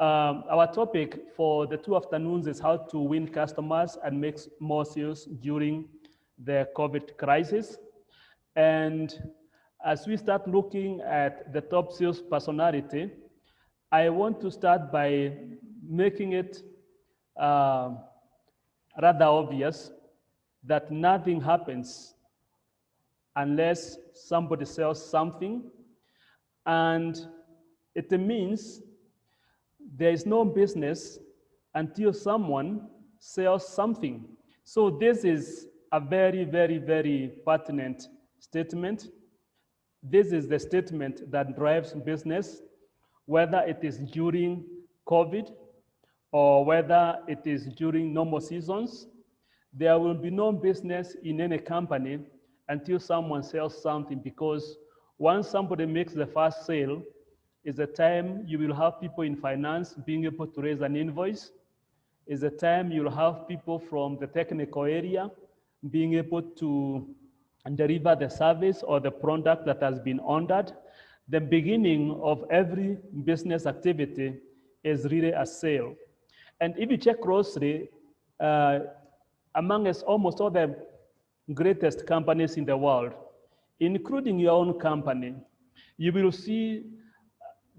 Our topic for the 2 afternoons is how to win customers and make more sales during the COVID crisis. And as we start looking at the top sales personality, I want to start by making it rather obvious that nothing happens unless somebody sells something, and it means there is no business until someone sells something. So this is a very, very, very pertinent statement. This is the statement that drives business, whether it is during COVID or whether it is during normal seasons. There will be no business in any company until someone sells something, because once somebody makes the first sale is the time you will have people in finance being able to raise an invoice, is the time you'll have people from the technical area being able to deliver the service or the product that has been ordered. The beginning of every business activity is really a sale. And if you check closely, among almost all the greatest companies in the world, including your own company, you will see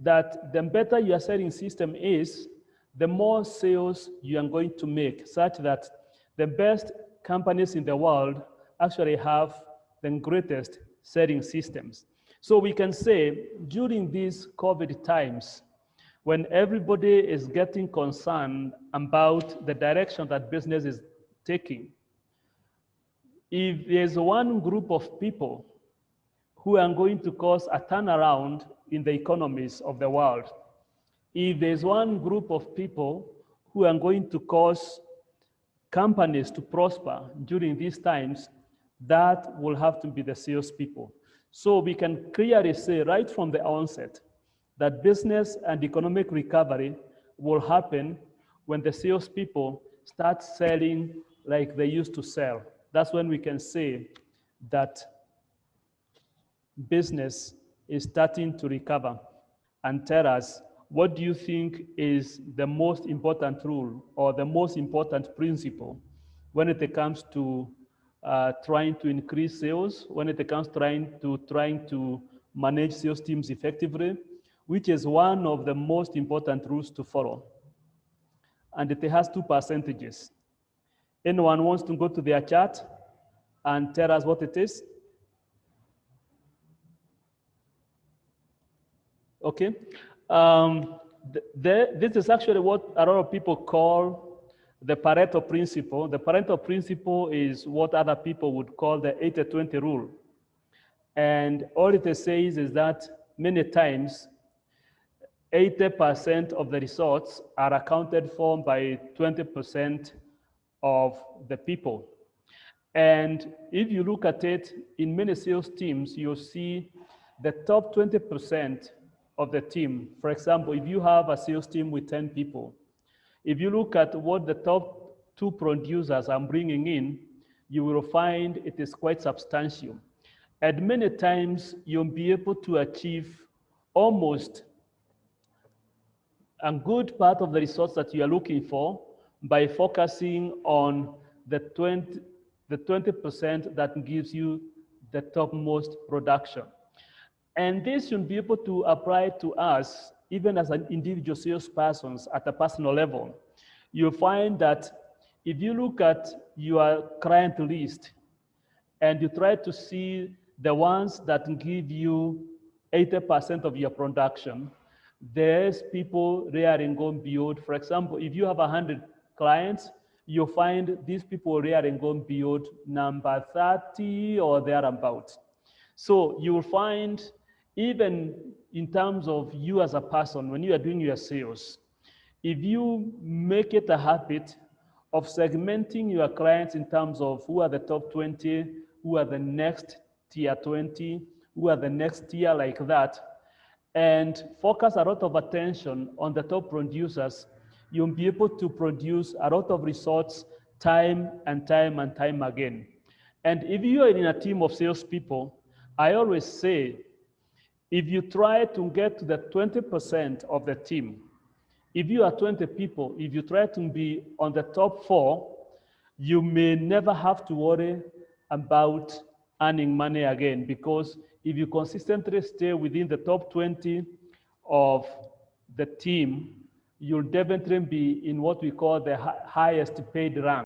that the better your selling system is, the more sales you are going to make, such that the best companies in the world actually have the greatest selling systems. So we can say during these COVID times, when everybody is getting concerned about the direction that business is taking, if there's one group of people who are going to cause a turnaround in the economies of the world, if there's one group of people who are going to cause companies to prosper during these times, that will have to be the salespeople. So we can clearly say right from the onset that business and economic recovery will happen when the salespeople start selling like they used to sell. That's when we can say that business is starting to recover. And tell us, what do you think is the most important rule or the most important principle when it comes to trying to increase sales, when it comes trying to manage sales teams effectively, which is one of the most important rules to follow? And it has 2 percentages. Anyone wants to go to their chart and tell us what it is? Okay. This is actually what a lot of people call the Pareto principle. The Pareto principle is what other people would call the 80-20 rule. And all it says is that many times 80% of the results are accounted for by 20% of the people. And if you look at it in many sales teams, you'll see the top 20% of the team. For example, if you have a sales team with 10 people, if you look at what the top 2 producers are bringing in, you will find it is quite substantial. And many times you'll be able to achieve almost a good part of the results that you are looking for by focusing on the 20% that gives you the topmost production. And this should be able to apply to us, even as an individual salespersons at a personal level. You'll find that if you look at your client list and you try to see the ones that give you 80% of your production, there's people rearing on beyond. For example, if you have 100 clients, you'll find these people rearing on beyond number 30 or thereabout. So you will find, even in terms of you as a person, when you are doing your sales, if you make it a habit of segmenting your clients in terms of who are the top 20, who are the next tier 20, who are the next tier like that, and focus a lot of attention on the top producers, you'll be able to produce a lot of results time and time and time again. And if you are in a team of salespeople, I always say, if you try to get to the 20% of the team, If you are 20 people, if you try to be on the top 4, you may never have to worry about earning money again, because if you consistently stay within the top 20 of the team, you'll definitely be in what we call the highest paid rank.